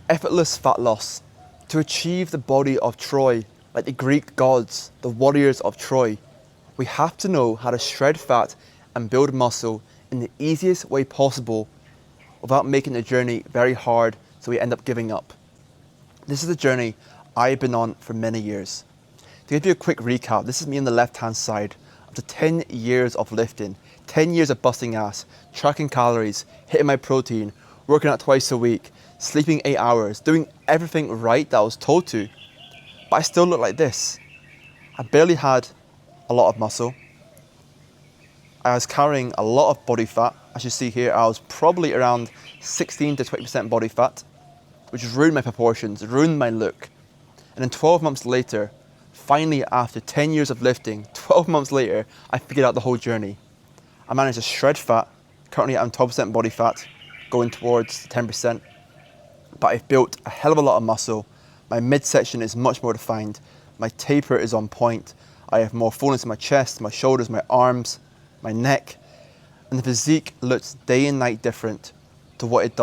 Effortless fat loss. To achieve the body of Troy, like the Greek gods, the warriors of Troy, we have to know how to shred fat and build muscle in the easiest way possible without making the journey very hard so we end up giving up. This is a journey I've been on for many years. To give you a quick recap, this is me on the left-hand side. After 10 years of lifting, 10 years of busting ass, tracking calories, hitting my protein, working out twice a week, sleeping 8 hours, doing everything right that I was told to, but I still look like this. I barely had a lot of muscle. I was carrying a lot of body fat. As you see here, I was probably around 16 to 20% body fat, which ruined my proportions, ruined my look. And then 12 months later, finally after 10 years of lifting, 12 months later, I figured out the whole journey. I managed to shred fat. Currently I'm 12% body fat, going towards 10%. But I've built a hell of a lot of muscle. My midsection is much more defined. My taper is on point. I have more fullness in my chest, my shoulders, my arms, my neck. And the physique looks day and night different to what it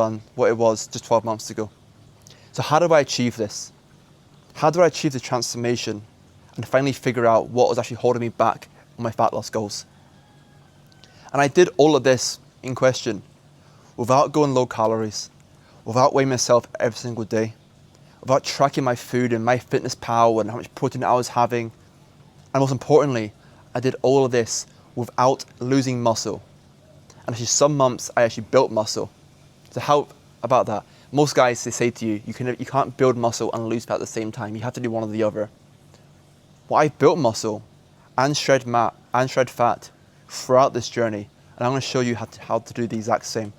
was just 12 months ago. So how do I achieve this? How do I achieve the transformation and finally figure out what was actually holding me back on my fat loss goals? And I did all of this in question without going low calories, without weighing myself every single day, without tracking my food and MyFitnessPal and how much protein I was having. And most importantly, I did all of this without losing muscle. And actually some months I actually built muscle. So how about that? Most guys, they say to you, you can't build muscle and lose fat at the same time. You have to do one or the other. Well, I built muscle and shred fat throughout this journey. And I'm going to show you how to do the exact same.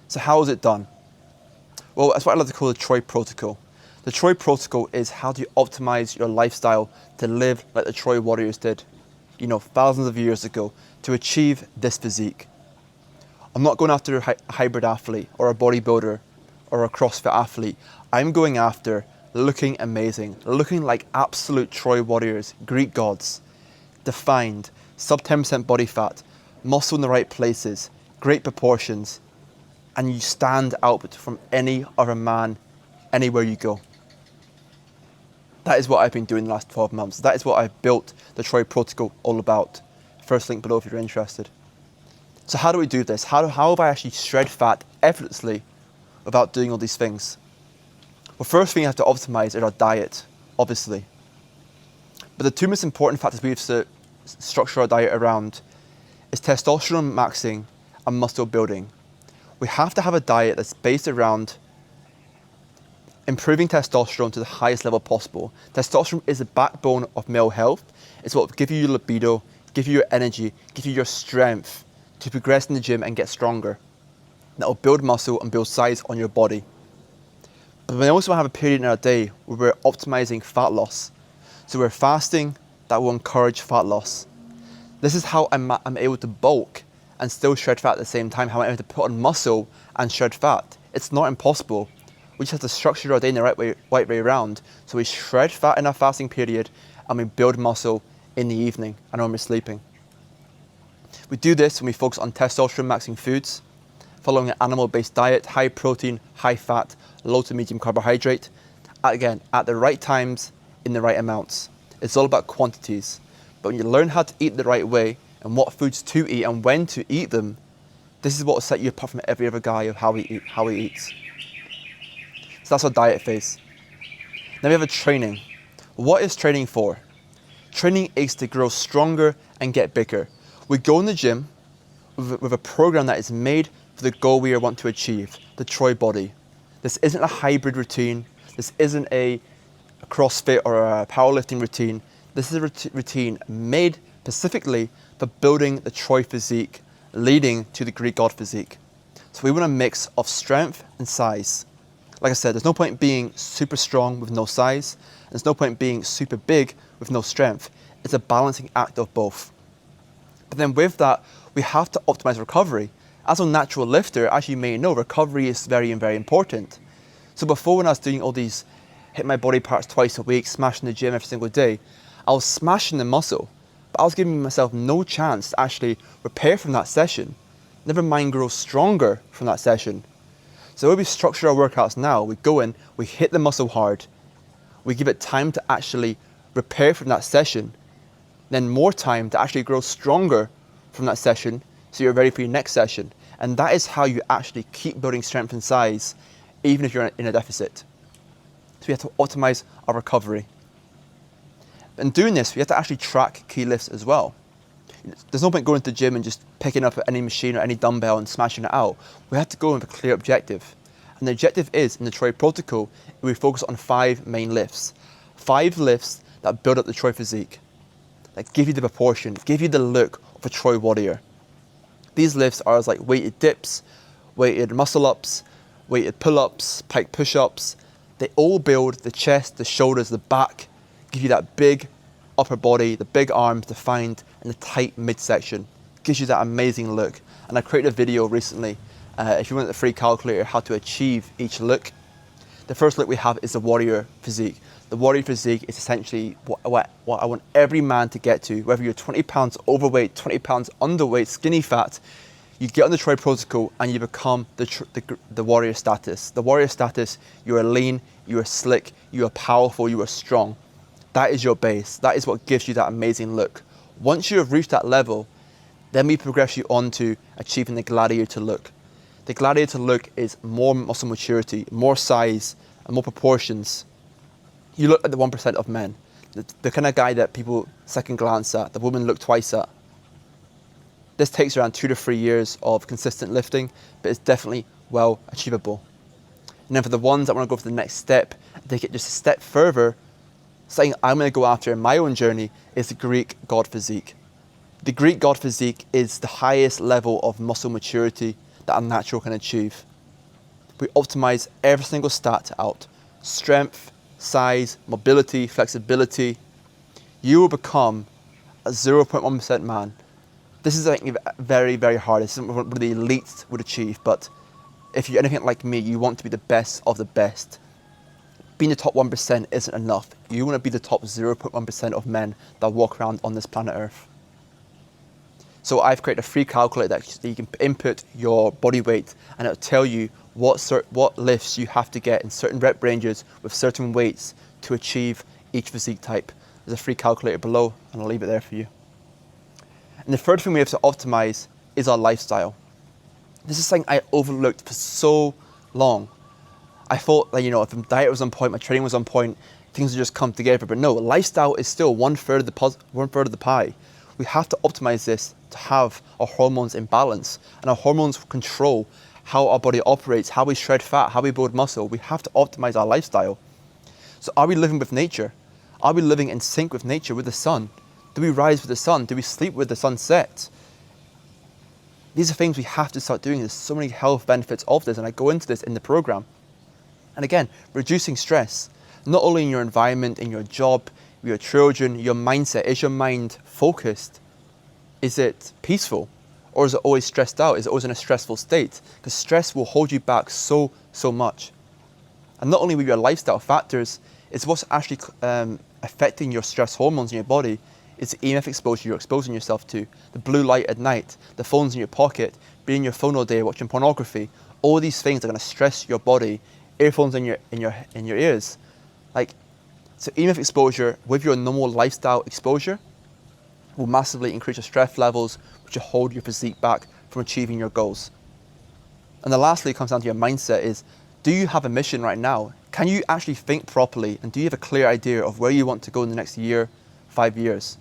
So how is it done? Well, that's what I like to call the Troy Protocol. The Troy Protocol is how do you optimize your lifestyle to live like the Troy warriors did, thousands of years ago, to achieve this physique. I'm not going after a hybrid athlete or a bodybuilder or a CrossFit athlete. I'm going after looking amazing, looking like absolute Troy warriors, Greek gods, defined, sub 10% body fat, muscle in the right places, great proportions, and you stand out from any other man anywhere you go. That is what I've been doing the last 12 months. That is what I've built the Troy Protocol all about. First link below if you're interested. So how do we do this? How have I actually shred fat effortlessly without doing all these things? Well, first thing you have to optimize is our diet, obviously. But the two most important factors we have to structure our diet around is testosterone maxing and muscle building. We have to have a diet that's based around improving testosterone to the highest level possible. Testosterone is the backbone of male health. It's what will give you your libido, give you your energy, give you your strength to progress in the gym and get stronger. That will build muscle and build size on your body. But we also have a period in our day where we're optimizing fat loss. So we're fasting, that will encourage fat loss. This is how I'm able to bulk and still shred fat at the same time, how I'm able to put on muscle and shred fat. It's not impossible. We just have to structure our day in the right way around. So we shred fat in our fasting period and we build muscle in the evening and when we're sleeping. We do this when we focus on testosterone maxing foods, following an animal-based diet, high protein, high fat, low to medium carbohydrate. Again, at the right times, in the right amounts. It's all about quantities. But when you learn how to eat the right way and what foods to eat and when to eat them, this is what will set you apart from every other guy of how he eats. So that's our diet phase. Then we have a training. What is training for? Training is to grow stronger and get bigger. We go in the gym with a program that is made for the goal we want to achieve, the Troy body. This isn't a hybrid routine. This isn't a CrossFit or a powerlifting routine. This is a routine made specifically for building the Troy physique, leading to the Greek god physique. So we want a mix of strength and size. Like I said, there's no point being super strong with no size. There's no point being super big with no strength. It's a balancing act of both. But then with that, we have to optimize recovery. As a natural lifter, as you may know, recovery is very, very important. So before, when I was doing all these, hit my body parts twice a week, smashing the gym every single day, I was smashing the muscle, but I was giving myself no chance to actually repair from that session, never mind grow stronger from that session. So when we structure our workouts now, we go in, we hit the muscle hard, we give it time to actually repair from that session, then more time to actually grow stronger from that session so you're ready for your next session. And that is how you actually keep building strength and size, even if you're in a deficit. So we have to optimize our recovery. In doing this, we have to actually track key lifts as well. There's no point going to the gym and just picking up any machine or any dumbbell and smashing it out. We have to go with a clear objective. And the objective is, in the Troy protocol, we focus on 5 main lifts. 5 lifts that build up the Troy physique, that give you the proportion, give you the look of a Troy warrior. These lifts are like weighted dips, weighted muscle ups, weighted pull-ups, pike push-ups. They all build the chest, the shoulders, the back, give you that big upper body, the big arms defined, and the tight midsection. Gives you that amazing look. And I created a video recently, if you want the free calculator, how to achieve each look. The first look we have is the warrior physique. The warrior physique is essentially what I want every man to get to, whether you're 20 pounds overweight, 20 pounds underweight, skinny fat. You get on the Troy protocol and you become the warrior status. The warrior status, you are lean, you are slick, you are powerful, you are strong. That is your base. That is what gives you that amazing look. Once you have reached that level, then we progress you on to achieving the gladiator look. The gladiator look is more muscle maturity, more size, and more proportions. You look like the 1% of men. The kind of guy that people second glance at, the women look twice at. This takes around 2 to 3 years of consistent lifting, but it's definitely well achievable. And then for the ones that want to go for the next step, take it just a step further, something I'm going to go after in my own journey is the Greek God physique. The Greek God physique is the highest level of muscle maturity that a natural can achieve. We optimize every single stat out. Strength, size, mobility, flexibility. You will become a 0.1% man. This is, I think, very, very hard. This isn't what the elites would achieve, but if you're anything like me, you want to be the best of the best. Being the top 1% isn't enough. You want to be the top 0.1% of men that walk around on this planet Earth. So I've created a free calculator that you can input your body weight and it'll tell you what lifts you have to get in certain rep ranges with certain weights to achieve each physique type. There's a free calculator below and I'll leave it there for you. And the third thing we have to optimize is our lifestyle. This is something I overlooked for so long. I thought that, if the diet was on point, my training was on point, things would just come together. But no, lifestyle is still 1/3 of the pie. We have to optimize this to have our hormones in balance, and our hormones control how our body operates, how we shred fat, how we build muscle. We have to optimize our lifestyle. So are we living with nature? Are we living in sync with nature, with the sun? Do we rise with the sun? Do we sleep with the sun set? These are things we have to start doing. There's so many health benefits of this, and I go into this in the program. And again, reducing stress, not only in your environment, in your job, with your children, your mindset. Is your mind focused? Is it peaceful? Or is it always stressed out? Is it always in a stressful state? Because stress will hold you back so much. And not only with your lifestyle factors, it's what's actually affecting your stress hormones in your body. It's the EMF exposure you're exposing yourself to, the blue light at night, the phones in your pocket, being on your phone all day, watching pornography. All these things are going to stress your body. Earphones in your ears. So EMF exposure with your normal lifestyle exposure will massively increase your stress levels, which will hold your physique back from achieving your goals. And then lastly, it comes down to your mindset is, do you have a mission right now? Can you actually think properly? And do you have a clear idea of where you want to go in the next year, 5 years?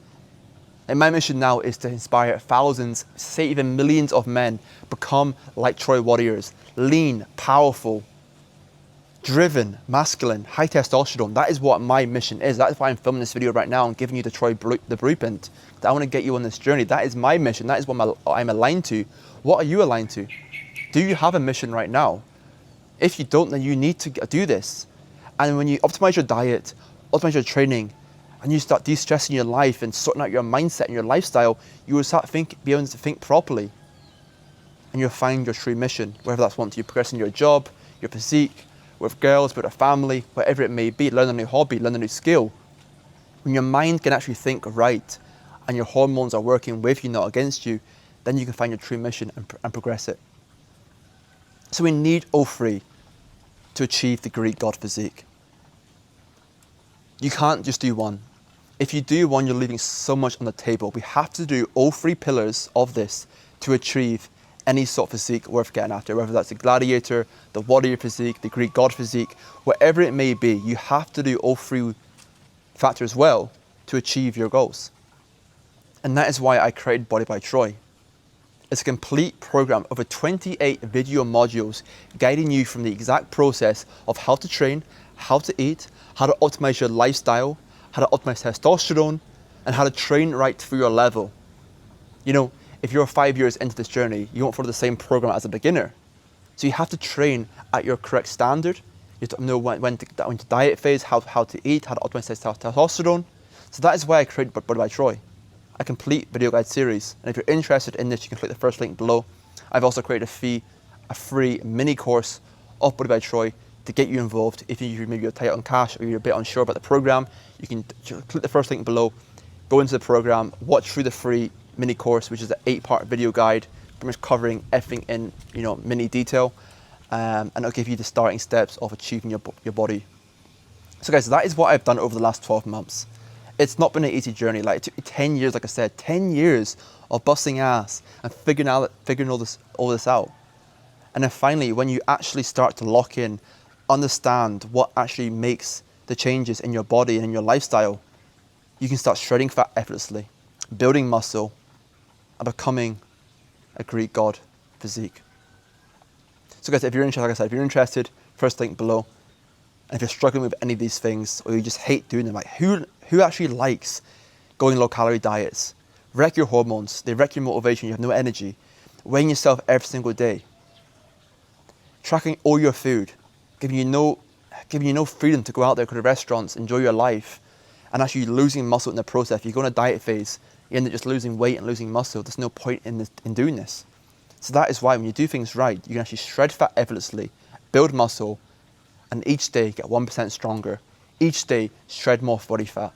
And my mission now is to inspire thousands, say even millions of men, become like Troy warriors, lean, powerful, driven, masculine, high testosterone. That is what my mission is. That is why I'm filming this video right now and giving you the blueprint. I want to get you on this journey. That is my mission. That is what I'm aligned to. What are you aligned to? Do you have a mission right now? If you don't, then you need to do this. And when you optimize your diet, optimize your training, and you start de-stressing your life and sorting out your mindset and your lifestyle, you will start be able to think properly. And you'll find your true mission, whether that's wanting to progress in your job, your physique, with girls, with a family, whatever it may be, learn a new hobby, learn a new skill. When your mind can actually think right and your hormones are working with you, not against you, then you can find your true mission and progress it. So we need all three to achieve the Greek god physique. You can't just do one. If you do one, you're leaving so much on the table. We have to do all three pillars of this to achieve any sort of physique worth getting after, whether that's the gladiator, the warrior physique, the Greek god physique, whatever it may be, you have to do all three factors well to achieve your goals. And that is why I created Body by Troy. It's a complete program over 28 video modules guiding you from the exact process of how to train, how to eat, how to optimize your lifestyle, how to optimize testosterone, and how to train right through your level. You know, if you're 5 years into this journey, you won't follow the same program as a beginner. So you have to train at your correct standard. You have to know when to diet phase, how to eat, how to optimize testosterone. So that is why I created Body by Troy, a complete video guide series. And if you're interested in this, you can click the first link below. I've also created a free mini course of Body by Troy to get you involved. If maybe you're tight on cash or you're a bit unsure about the program, you can click the first link below, go into the program, watch through the free mini course, which is an 8-part video guide, pretty much covering everything in mini detail, and it'll give you the starting steps of achieving your body. So guys, that is what I've done over the last 12 months. It's not been an easy journey. Like, it took me 10 years, like I said, 10 years of busting ass and figuring all this out. And then finally, when you actually start to lock in, understand what actually makes the changes in your body and in your lifestyle, you can start shredding fat effortlessly, building muscle, and becoming a Greek god physique. So guys, if you're interested, like I said, if you're interested, first link below. And if you're struggling with any of these things, or you just hate doing them, like who actually likes going low calorie diets, wreck your hormones, they wreck your motivation, you have no energy, weighing yourself every single day, tracking all your food, giving you no freedom to go out there, go to restaurants, enjoy your life, and actually losing muscle in the process. If you go on a diet phase, you end up just losing weight and losing muscle. There's no point in doing this. So that is why when you do things right, you can actually shred fat effortlessly, build muscle, and each day get 1% stronger. Each day shred more body fat.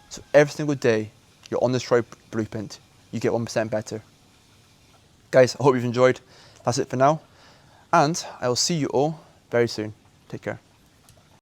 So every single day you're on this Troy blueprint, you get 1% better. Guys, I hope you've enjoyed. That's it for now. And I will see you all very soon. Take care.